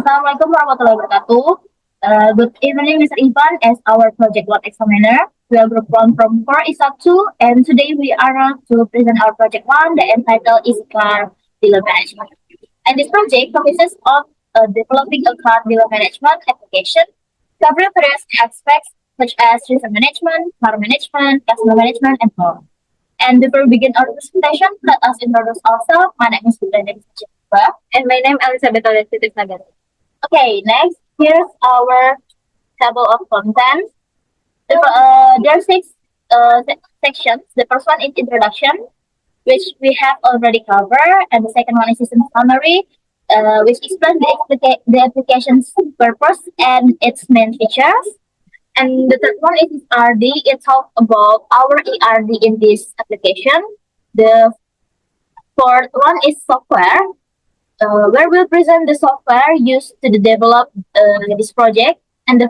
Assalamualaikum warahmatullahi wabarakatuh. Good evening, Mr. Ivan, as our Project 1 examiner. We are Group 1 from 4 ISA 2, and today we are to present our Project 1, the entitled is Car Dealer Management. And this project focuses on developing a car dealer management application covering various aspects such as research management, car management, customer management, and more. And before we begin our presentation, let us introduce ourselves. My name is Brenda Jennifer. And my name Elizabeth Alexis Nagano. Okay, next, here's our table of contents. There are six sections. The first one is introduction, which we have already covered, and the second one is system summary, which explains the application's purpose and its main features. And the third one is ERD. It talks about our ERD in this application. The fourth one is software, where we'll present the software used to develop this project. And the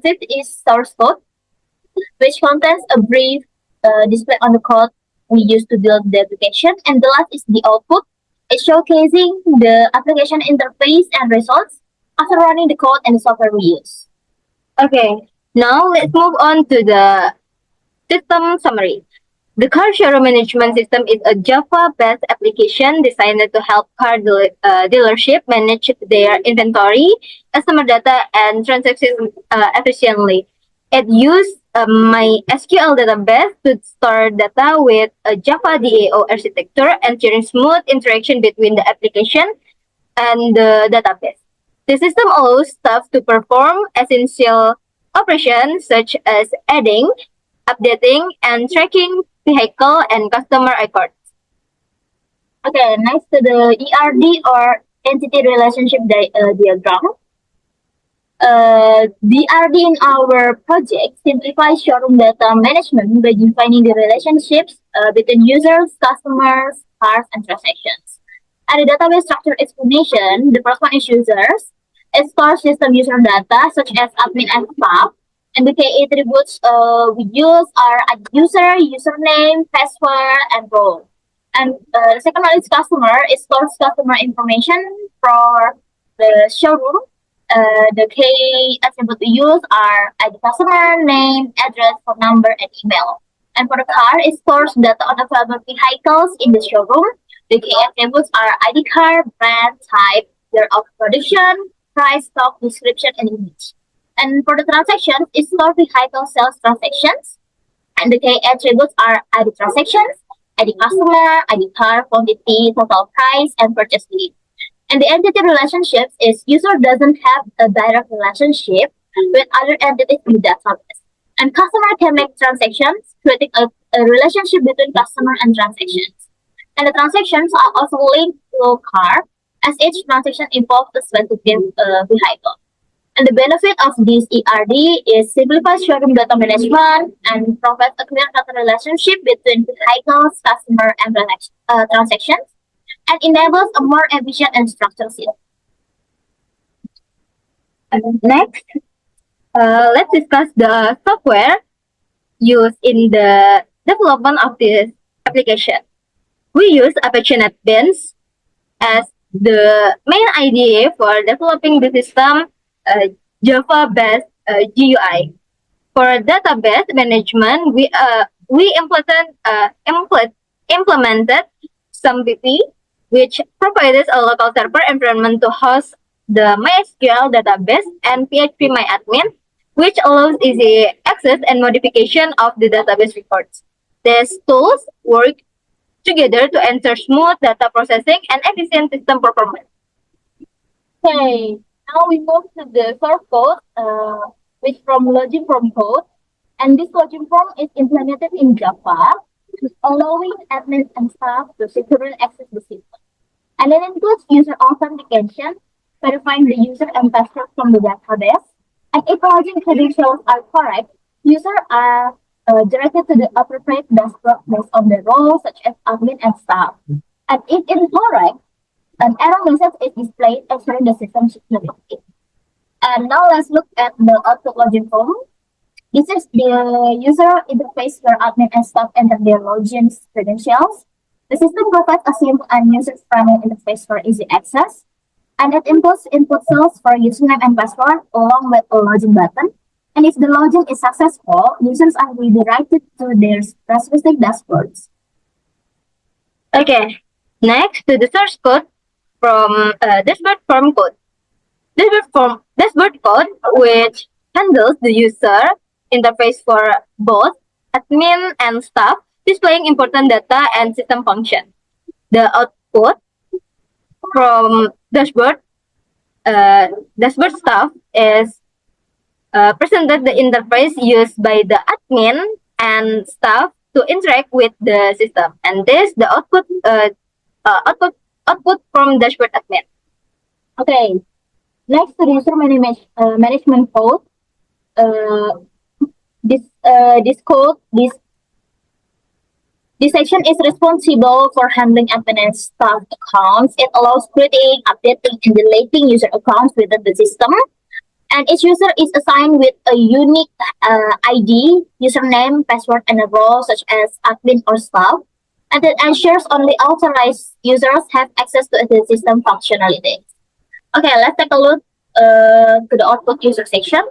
fifth is source code, which contains a brief display on the code we use to build the application. And the last is the output. It's showcasing the application interface and results after running the code and the software we use. Okay, now let's move on to the system summary. The car showroom management system is a Java-based application designed to help car dealership manage their inventory, customer data, and transactions efficiently. It uses a MySQL database to store data with a Java DAO architecture, ensuring smooth interaction between the application and the database. The system allows staff to perform essential operations such as adding, updating, and tracking vehicle and customer records. Okay, next to the ERD or entity relationship diagram. The ERD in our project simplifies showroom data management by defining the relationships between users, customers, cars, and transactions. And the database structure explanation, the first one is users. It stores system user data such as admin and staff. And the key attributes we use are a user, username, password, and role. And the second one is customer. It stores customer information for the showroom. The key attributes we use are ID customer, name, address, phone number, and email. And for the car, it stores data on available vehicles in the showroom. The key attributes are ID car, brand, type, year of production, price, stock, description, and image. And for the transactions, it stores vehicle sales transactions. And the key attributes are ID transactions, ID customer, ID car, quantity, total price, and purchase date. And the entity relationships is user doesn't have a direct relationship with other entities in the database. And customer can make transactions, creating a relationship between customer and transactions. And the transactions are also linked to car, as each transaction involves a specific vehicle. And the benefit of this ERD is simplifies showroom data management and provides a clear data relationship between vehicles, customer, and transactions, and enables a more efficient and structured system. Next, let's discuss the software used in the development of this application. We use Apache NetBeans as the main idea for developing the system Java-based GUI. For database management, we implemented SumBP, which provides a local server environment to host the MySQL database, and PHPMyAdmin, which allows easy access and modification of the database records. These tools work together to ensure smooth data processing and efficient system performance. Okay, now we move to the source code, which from login from code. And this login form is implemented in Java, allowing admins and staff to securely access the system. And it includes user authentication, verifying the user and password from the database. And if login credentials are correct, users are directed to the appropriate dashboard based on the roles such as admin and staff. And if incorrect, an error message is displayed ensuring the system security. And now let's look at the output login form. This is the user interface where admin and staff enter their login credentials. The system provides a simple and user-friendly interface for easy access. And it inputs input cells for username and password along with a login button. And if the login is successful, users are redirected to their specific dashboards. Okay, next to the source code from dashboard form code. Dashboard code which handles the user interface for both admin and staff, displaying important data and system function. The output from dashboard stuff is presented the interface used by the admin and staff to interact with the system, and this the output from dashboard admin. Okay, next to the user management code, this section is responsible for handling admin and staff accounts. It allows creating, updating, and deleting user accounts within the system. And each user is assigned with a unique ID, username, password, and a role such as admin or staff. And it ensures only authorized users have access to the system functionalities. Okay, let's take a look to the output user section.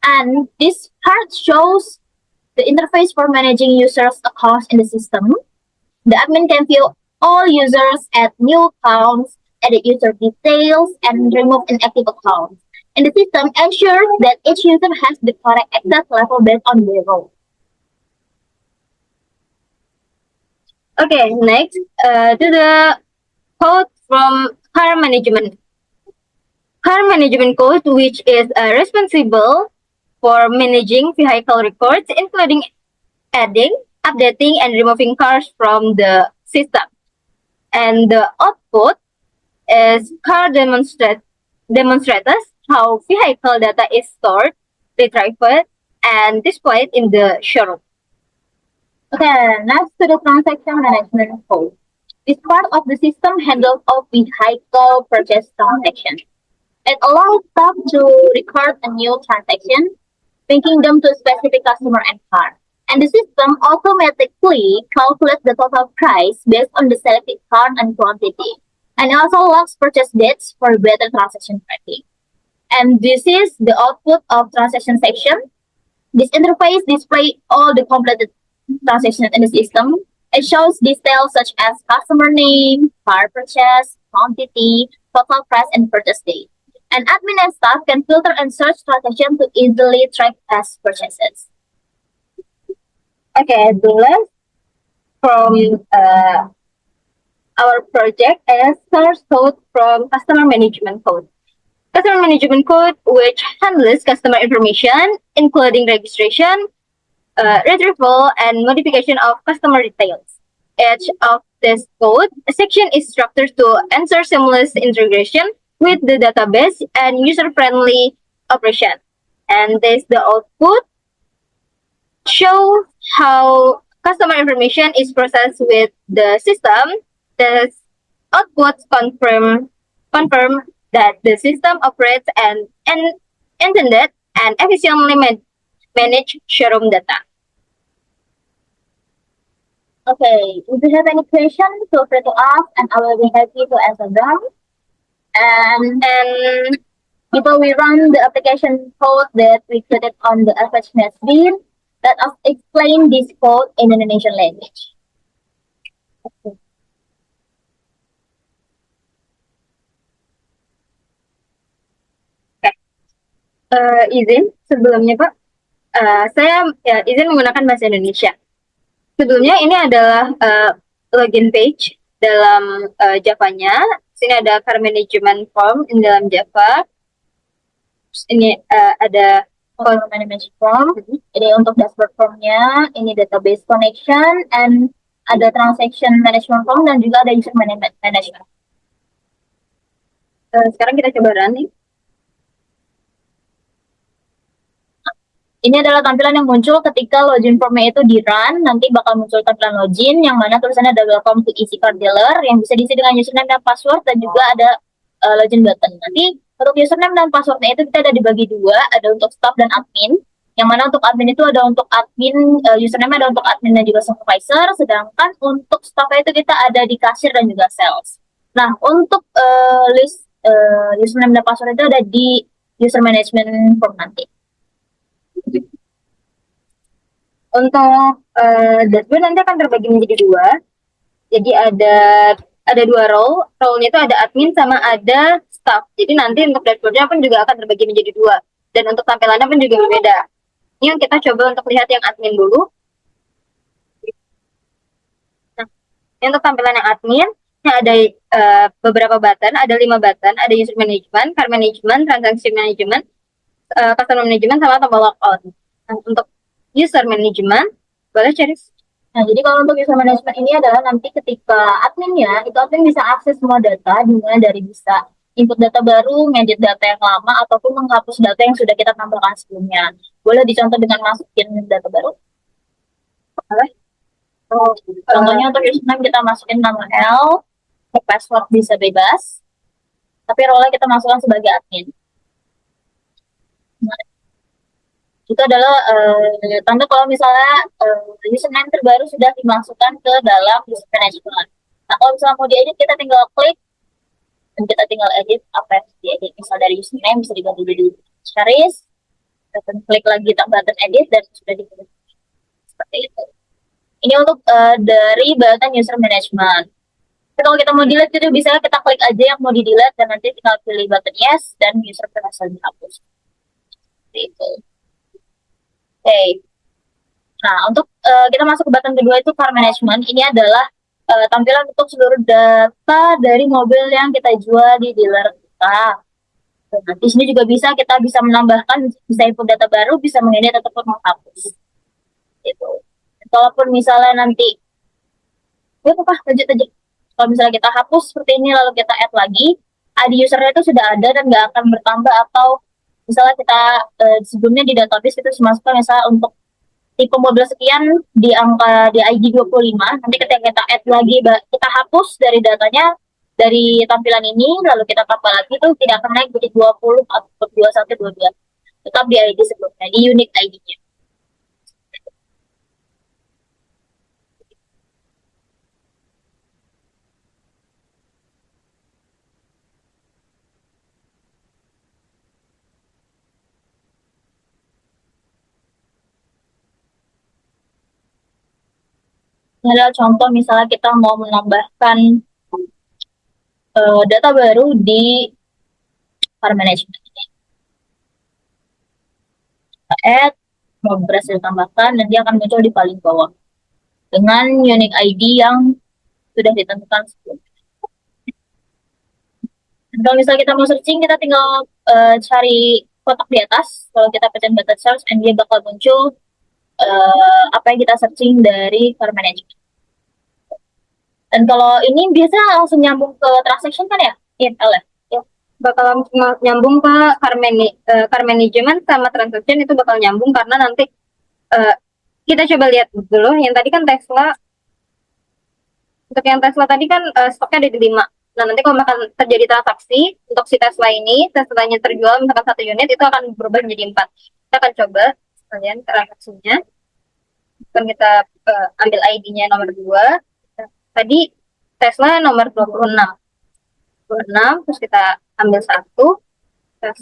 And this part shows the interface for managing users' accounts in the system. The admin can view all users, add new accounts, edit user details, and remove inactive accounts. And the system ensures that each user has the correct access level based on their role. Okay, next to the code from car management. Car management code, which is responsible for managing vehicle records, including adding, updating, and removing cars from the system. And the output is car demonstrates how vehicle data is stored, retrieved, and displayed in the showroom. Okay, next to the transaction management code. This part of the system handles all vehicle purchase transactions. It allows staff to record a new transaction, linking them to a specific customer and car. And the system automatically calculates the total price based on the selected car and quantity. And also logs purchase dates for better transaction tracking. And this is the output of transaction section. This interface displays all the completed transactions in the system. It shows details such as customer name, car purchase, quantity, total price, and purchase date. And admin and staff can filter and search transactions to easily track past purchases. Okay, the last from our project is source code from customer management code. Customer management code, which handles customer information, including registration, retrieval, and modification of customer details. Each of this code section is structured to ensure seamless integration with the database and user-friendly operation. And this the output show how customer information is processed with the system. The outputs confirm that the system operates and intended and efficiently manage showroom data. Okay, if you have any questions, feel free to ask and I will be happy to answer them. And before we run the application code that we created on the FHNet bin, let us explain this code in Indonesian language. Okay. Izin sebelumnya Pak, saya izin menggunakan bahasa Indonesia. Sebelumnya ini adalah login page dalam Java-nya. Sini ada car management form in dalam Java. Terus ini ada Car management form. Ini untuk dashboard formnya. Ini database connection and ada transaction management form dan juga ada user management. Sekarang kita coba running. Ini adalah tampilan yang muncul ketika login formnya itu di run. Nanti bakal muncul tampilan login yang mana tulisannya ada welcome to easy car dealer yang bisa diisi dengan username dan password dan juga ada login button. Nanti untuk username dan passwordnya itu kita ada dibagi dua, ada untuk staff dan admin. Yang mana untuk admin itu ada untuk admin, username ada untuk admin dan juga supervisor, sedangkan untuk staff itu kita ada di kasir dan juga sales. Nah, untuk list username dan password itu ada di user management form nanti. Untuk dashboard nanti akan terbagi menjadi dua. Jadi ada dua role. Role-nya itu ada admin sama ada staff. Jadi nanti untuk dashboardnya pun juga akan terbagi menjadi dua. Dan untuk tampilannya pun juga berbeda. Ini yang kita coba untuk lihat yang admin dulu. Nah, untuk tampilan yang admin, ini ada beberapa button, ada 5 button, ada user management, car management, transaction management, customer management, sama tombol logout. Nah, untuk user management, boleh cari. Nah, jadi kalau untuk user management ini adalah nanti ketika adminnya, itu admin bisa akses semua data, dimulai dari bisa input data baru, ngedit data yang lama, ataupun menghapus data yang sudah kita tambahkan sebelumnya. Boleh dicontoh dengan masukin data baru? Boleh. Contohnya untuk username kita masukin nama L, password bisa bebas, tapi role kita masukkan sebagai admin. Nah, itu adalah tanda kalau misalnya username terbaru sudah dimasukkan ke dalam user management. Nah, kalau misalnya mau diedit, kita tinggal klik dan kita tinggal edit apa yang diedit. Misal dari username bisa diganti jadi Charis, dan klik lagi button edit dan sudah diedit. Seperti itu. Ini untuk dari button user management. Tapi kalau kita mau delete itu bisa kita klik aja yang mau di delete dan nanti tinggal pilih button yes dan user berhasil dihapus. Seperti itu. Oke. Nah, untuk kita masuk ke button kedua itu car management. Ini adalah tampilan untuk seluruh data dari mobil yang kita jual di dealer kita. Nah, di sini juga kita bisa menambahkan, bisa input data baru, bisa mengedit ataupun menghapus. Gitu. Kalaupun misalnya nanti, ya apa, lanjut aja. Kalau misalnya kita hapus seperti ini lalu kita add lagi, ID usernya itu sudah ada dan nggak akan bertambah, atau misalnya kita sebelumnya di database itu masukkan misalnya untuk tipe mobil sekian di angka di ID 25, nanti ketika kita add lagi, kita hapus dari datanya dari tampilan ini, lalu kita tambah lagi itu tidak akan naik jadi 20 atau 21, 22. Tetap di ID sebelumnya, di unique ID-nya. Ini adalah contoh misalnya kita mau menambahkan data baru di car management. Kita add, mau berhasil ditambahkan, dan dia akan muncul di paling bawah dengan unique ID yang sudah ditentukan sebelumnya. Dan kalau misalnya kita mau searching, kita tinggal cari kotak di atas. Kalau kita pencet button search, and dia bakal muncul apa yang kita searching dari car management. Dan kalau ini biasa langsung nyambung ke transaction kan ya? Iya, ya? Ya, bakal langsung nyambung ke car management sama transaction, itu bakal nyambung karena nanti kita coba lihat dulu. Yang tadi kan Tesla, untuk yang Tesla tadi kan stoknya ada di 5. Nah, nanti kalau akan terjadi transaksi untuk si Tesla ini, Teslanya terjual misalkan 1 unit, itu akan berubah menjadi 4. Kita akan coba sekalian transaksinya. Kan kita ambil ID-nya nomor 2. Tadi Tesla nomor 26. 26, terus kita ambil 1. Terus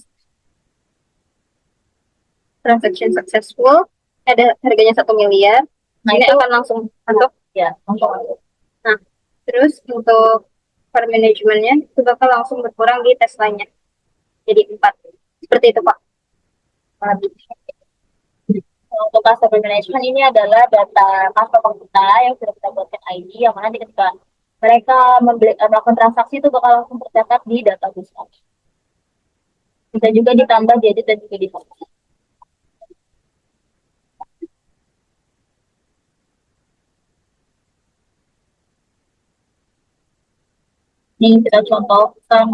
transaction successful. Ada harganya 1 miliar. Nah, ini akan langsung masuk. Ya, langsung. Nah, terus untuk car manajemennya itu bakal langsung berkurang di Teslanya. Jadi 4. Seperti itu, Pak. Untuk customer management ini adalah data customer kita yang sudah kita buatkan ID, yang mana ketika mereka melakukan transaksi itu bakal langsung tercatat di database. Bisa juga ditambah, diedit, dan juga dihapus. Ini kita contohkan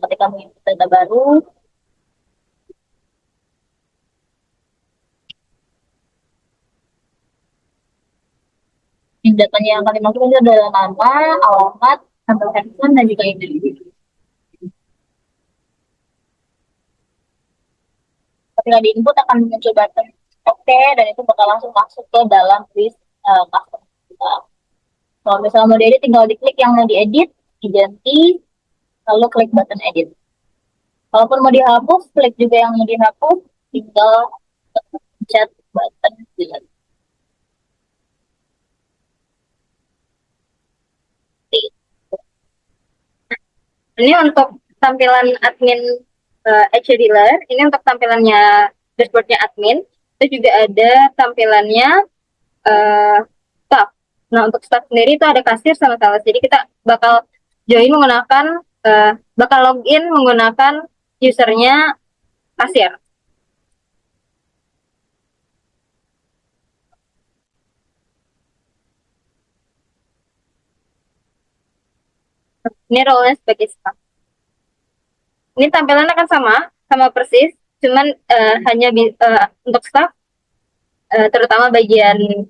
ketika menginput data baru. Yang datanya yang akan dimasukkan itu adalah nama, alamat, nomor handphone, dan juga email. Ketika diinput akan muncul button OK, dan itu bakal langsung masuk ke dalam list customer kita. Kalau misalnya mau diedit, tinggal diklik yang mau diedit, diganti, lalu klik button edit. Kalaupun mau dihapus, klik juga yang mau dihapus, tinggal pencet button delete. Ini untuk tampilan admin HA Dealer, ini untuk tampilannya dashboardnya admin. Itu juga ada tampilannya staff. Nah, untuk staff sendiri itu ada kasir sama sales. Jadi kita bakal join menggunakan, bakal login menggunakan usernya kasir. Ini role-nya sebagai staff. Ini tampilannya akan sama persis, cuman hanya untuk staff, terutama bagian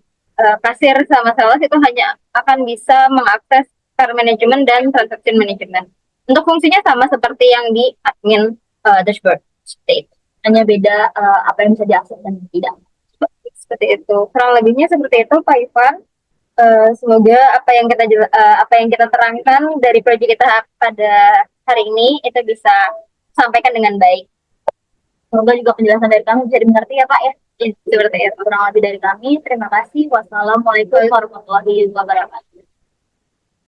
kasir sama sales itu hanya akan bisa mengakses car management dan transaction management. Untuk fungsinya sama seperti yang di admin dashboard. Seperti itu. Hanya beda apa yang bisa diakses dan tidak. Seperti itu. Kurang lebihnya seperti itu, Pak Ivan. Semoga apa yang kita terangkan dari proyek kita pada hari ini itu bisa sampaikan dengan baik. Semoga juga penjelasan dari kami bisa dimengerti ya Pak ya. Seperti itu. Kurang lebih dari kami. Terima kasih. Wassalamualaikum warahmatullahi wabarakatuh.